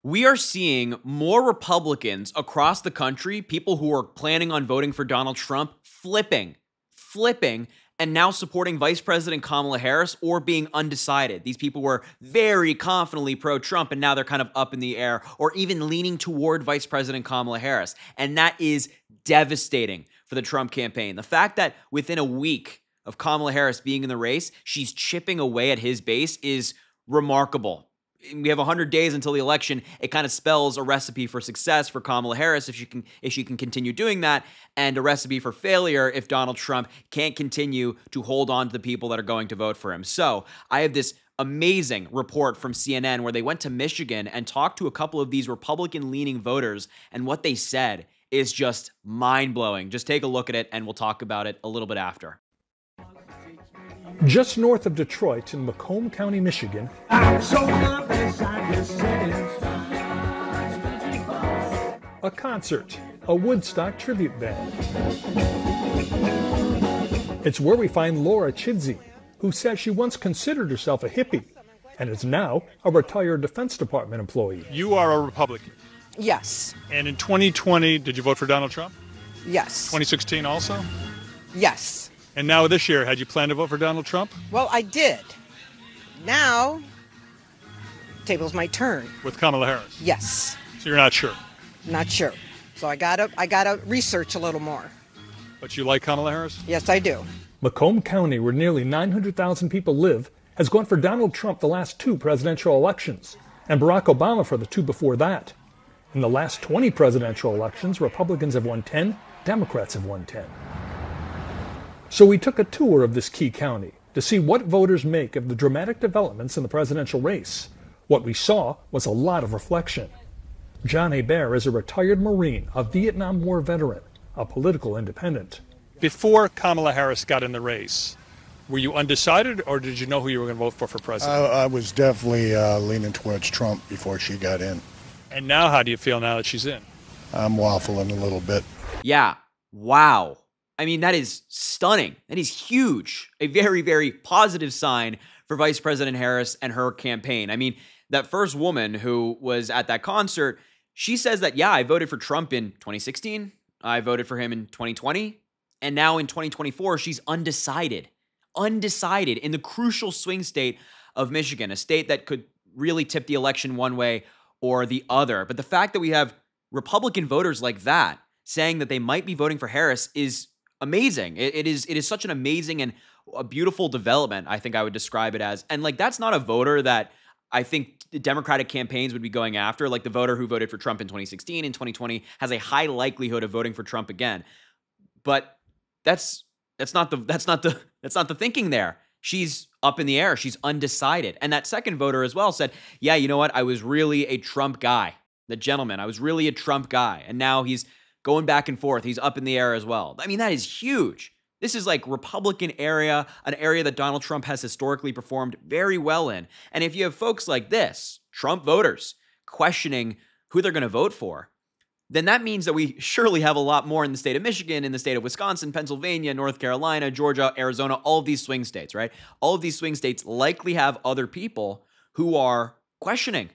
We are seeing more Republicans across the country, people who are planning on voting for Donald Trump, flipping, and now supporting Vice President Kamala Harris or being undecided. These people were very confidently pro-Trump, and now they're kind of up in the air or even leaning toward Vice President Kamala Harris. And that is devastating for the Trump campaign. The fact that within a week of Kamala Harris being in the race, she's chipping away at his base is remarkable. We have 100 days until the election. It kind of spells a recipe for success for Kamala Harris if she can continue doing that, and a recipe for failure if Donald Trump can't continue to hold on to the people that are going to vote for him. So I have this amazing report from CNN where they went to Michigan and talked to a couple of these Republican-leaning voters, and what they said is just mind-blowing. Just take a look at it, and we'll talk about it a little bit after. Just north of Detroit in Macomb County, Michigan, a concert, a Woodstock tribute band. It's where we find Laura Chidsey, who says she once considered herself a hippie and is now a retired Defense Department employee. You are a Republican. Yes. And in 2020, did you vote for Donald Trump? Yes. 2016 also? Yes. And now this year, had you planned to vote for Donald Trump? Well, I did. Now, tables might turn. With Kamala Harris? Yes. So you're not sure? Not sure. So I gotta research a little more. But you like Kamala Harris? Yes, I do. Macomb County, where nearly 900,000 people live, has gone for Donald Trump the last two presidential elections, and Barack Obama for the two before that. In the last 20 presidential elections, Republicans have won 10, Democrats have won 10. So we took a tour of this key county to see what voters make of the dramatic developments in the presidential race. What we saw was a lot of reflection. John Hebert is a retired Marine, a Vietnam War veteran, a political independent. Before Kamala Harris got in the race, were you undecided, or did you know who you were going to vote for president? I was definitely leaning towards Trump before she got in. And now how do you feel now that she's in? I'm waffling a little bit. Yeah. Wow. I mean, that is stunning. That is huge. A very, very positive sign for Vice President Harris and her campaign. I mean, that first woman who was at that concert, she says that, yeah, I voted for Trump in 2016. I voted for him in 2020. And now in 2024, she's undecided. Undecided in the crucial swing state of Michigan, a state that could really tip the election one way or the other. But the fact that we have Republican voters like that saying that they might be voting for Harris is amazing. It is such an amazing and a beautiful development, I think I would describe it as. And like, that's not a voter that I think Democratic campaigns would be going after. Like, the voter who voted for Trump in 2016 and 2020 has a high likelihood of voting for Trump again. But that's not the thinking there. She's up in the air. She's undecided. And that second voter as well said, yeah, you know what? I was really a Trump guy. The gentleman, I was really a Trump guy. And now he's going back and forth. He's up in the air as well. I mean, that is huge. This is like Republican area, an area that Donald Trump has historically performed very well in. And if you have folks like this, Trump voters, questioning who they're going to vote for, then that means that we surely have a lot more in the state of Michigan, in the state of Wisconsin, Pennsylvania, North Carolina, Georgia, Arizona, all of these swing states, right? All of these swing states likely have other people who are questioning.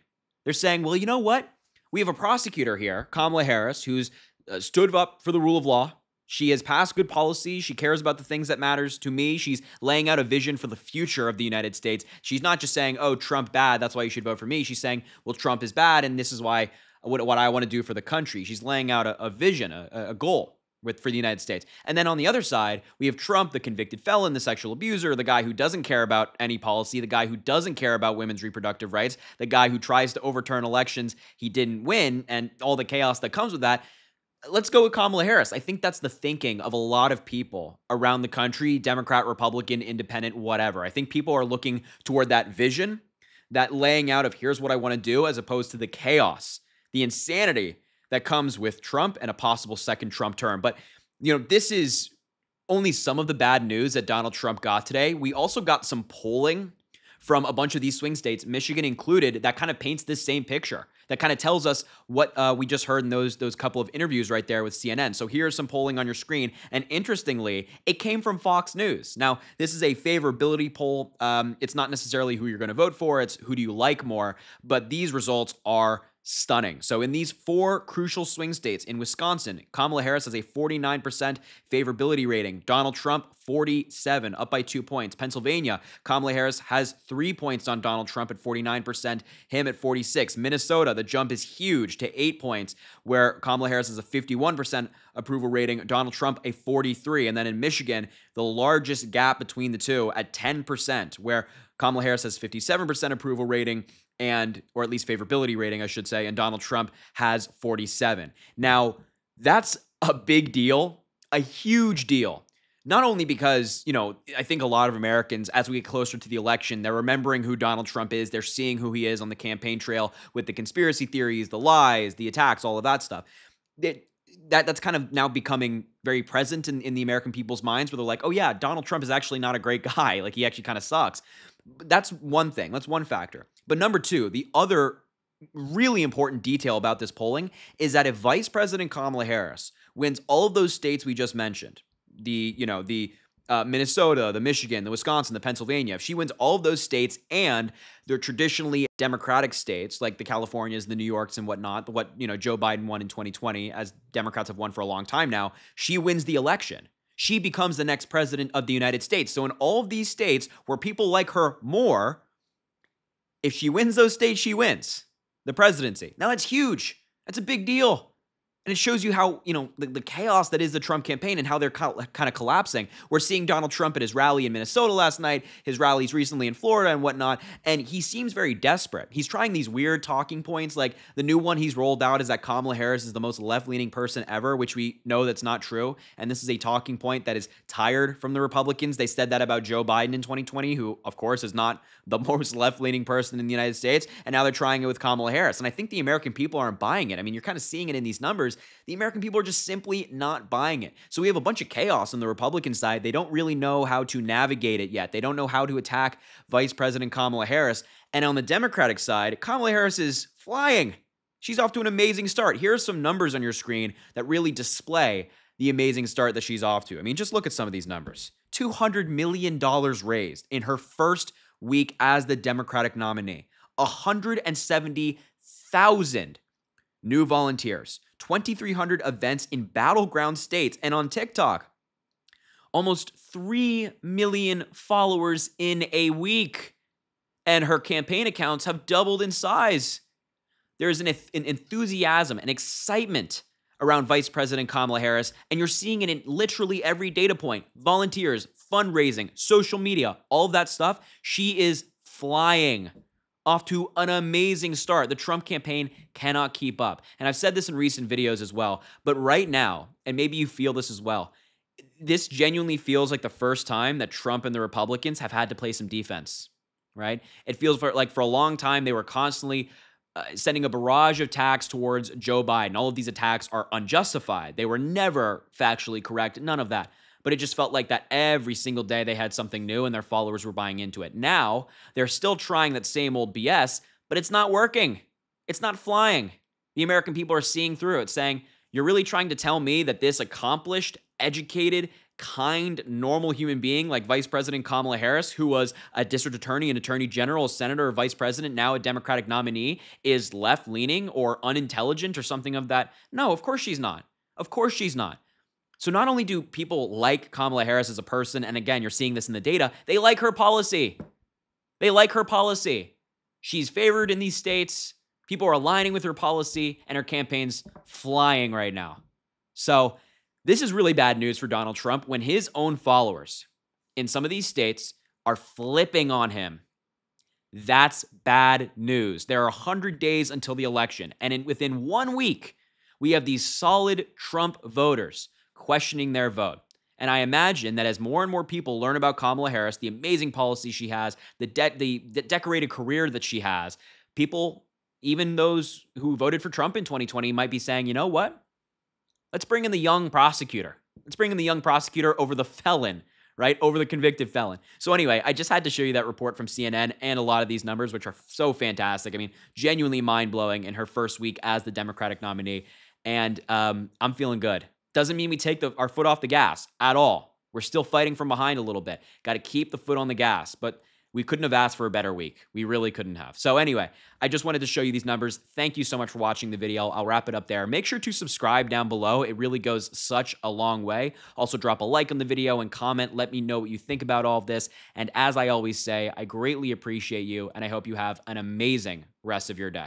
They're saying, well, you know what? We have a prosecutor here, Kamala Harris, who's stood up for the rule of law. She has passed good policies. She cares about the things that matters to me. She's laying out a vision for the future of the United States. She's not just saying, oh, Trump bad, that's why you should vote for me. She's saying, well, Trump is bad, and this is why what I want to do for the country. She's laying out a vision, a goal for the United States. And then on the other side, we have Trump, the convicted felon, the sexual abuser, the guy who doesn't care about any policy, the guy who doesn't care about women's reproductive rights, the guy who tries to overturn elections he didn't win, and all the chaos that comes with that. Let's go with Kamala Harris. I think that's the thinking of a lot of people around the country, Democrat, Republican, independent, whatever. I think people are looking toward that vision, that laying out of here's what I want to do, as opposed to the chaos, the insanity that comes with Trump and a possible second Trump term. But, you know, this is only some of the bad news that Donald Trump got today. We also got some polling from a bunch of these swing states, Michigan included, that kind of paints this same picture, that kind of tells us what we just heard in those couple of interviews right there with CNN. So here's some polling on your screen. And interestingly, it came from Fox News. Now, this is a favorability poll. It's not necessarily who you're going to vote for. It's who do you like more. But these results are stunning. So in these 4 crucial swing states, in Wisconsin, Kamala Harris has a 49% favorability rating. Donald Trump, 47, up by 2 points. Pennsylvania, Kamala Harris has 3 points on Donald Trump at 49%, him at 46. Minnesota, the jump is huge to 8 points, where Kamala Harris has a 51% approval rating, Donald Trump a 43. And then in Michigan, the largest gap between the two at 10%, where Kamala Harris has 57% approval rating, or at least favorability rating, I should say, and Donald Trump has 47. Now, that's a big deal, a huge deal. Not only because, I think a lot of Americans, as we get closer to the election, they're remembering who Donald Trump is. They're seeing who he is on the campaign trail with the conspiracy theories, the lies, the attacks, all of that stuff. That's kind of now becoming very present in the American people's minds, where they're like, oh yeah, Donald Trump is actually not a great guy. Like, he actually kind of sucks. That's one thing. That's one factor. But number two, the other really important detail about this polling is that if Vice President Kamala Harris wins all of those states we just mentioned, the Minnesota, the Michigan, the Wisconsin, the Pennsylvania, if she wins all of those states, and they're traditionally Democratic states like the Californias, the New Yorks, and whatnot, what Joe Biden won in 2020, as Democrats have won for a long time now, she wins the election. She becomes the next president of the United States. So in all of these states where people like her more, if she wins those states, she wins the presidency. Now, that's huge. That's a big deal. And it shows you how, the chaos that is the Trump campaign and how they're kind of collapsing. We're seeing Donald Trump at his rally in Minnesota last night, his rallies recently in Florida and whatnot, and he seems very desperate. He's trying these weird talking points, like the new one he's rolled out is that Kamala Harris is the most left-leaning person ever, which we know that's not true. And this is a talking point that is tired from the Republicans. They said that about Joe Biden in 2020, who, of course, is not the most left-leaning person in the United States, and now they're trying it with Kamala Harris. And I think the American people aren't buying it. I mean, you're kind of seeing it in these numbers. The American people are just simply not buying it. So we have a bunch of chaos on the Republican side. They don't really know how to navigate it yet. They don't know how to attack Vice President Kamala Harris. And on the Democratic side, Kamala Harris is flying. She's off to an amazing start. Here are some numbers on your screen that really display the amazing start that she's off to. I mean, just look at some of these numbers. $200 million raised in her first week as the Democratic nominee. 170,000 new volunteers. 2,300 events in battleground states, and on TikTok, almost 3 million followers in a week. And her campaign accounts have doubled in size. There's an enthusiasm, an excitement around Vice President Kamala Harris, and you're seeing it in literally every data point. Volunteers, fundraising, social media, all of that stuff. She is flying. Off to an amazing start. The Trump campaign cannot keep up. And I've said this in recent videos as well, but right now, and maybe you feel this as well, this genuinely feels like the first time that Trump and the Republicans have had to play some defense, right? It feels like for a long time, they were constantly sending a barrage of attacks towards Joe Biden. All of these attacks are unjustified. They were never factually correct, none of that. But it just felt like that every single day they had something new and their followers were buying into it. Now, they're still trying that same old BS, but it's not working. It's not flying. The American people are seeing through it, saying, you're really trying to tell me that this accomplished, educated, kind, normal human being like Vice President Kamala Harris, who was a district attorney, an attorney general, a senator, a vice president, now a Democratic nominee, is left-leaning or unintelligent or something of that? No, of course she's not. Of course she's not. So not only do people like Kamala Harris as a person, and again, you're seeing this in the data, they like her policy. They like her policy. She's favored in these states. People are aligning with her policy, and her campaign's flying right now. So this is really bad news for Donald Trump when his own followers in some of these states are flipping on him. That's bad news. There are 100 days until the election, and within 1 week, we have these solid Trump voters questioning their vote. And I imagine that as more and more people learn about Kamala Harris, the amazing policy she has, the decorated career that she has, people, even those who voted for Trump in 2020, might be saying, you know what? Let's bring in the young prosecutor. Let's bring in the young prosecutor over the felon, right? Over the convicted felon. So anyway, I just had to show you that report from CNN and a lot of these numbers, which are so fantastic. I mean, genuinely mind-blowing in her first week as the Democratic nominee. And I'm feeling good. Doesn't mean we take our foot off the gas at all. We're still fighting from behind a little bit. Got to keep the foot on the gas. But We couldn't have asked for a better week. We really couldn't have. So anyway, I just wanted to show you these numbers. Thank you so much for watching the video. I'll wrap it up there. Make sure to subscribe down below. It really goes such a long way. Also drop a like on the video and comment. Let me know what you think about all of this. And as I always say, I greatly appreciate you, and I hope you have an amazing rest of your day.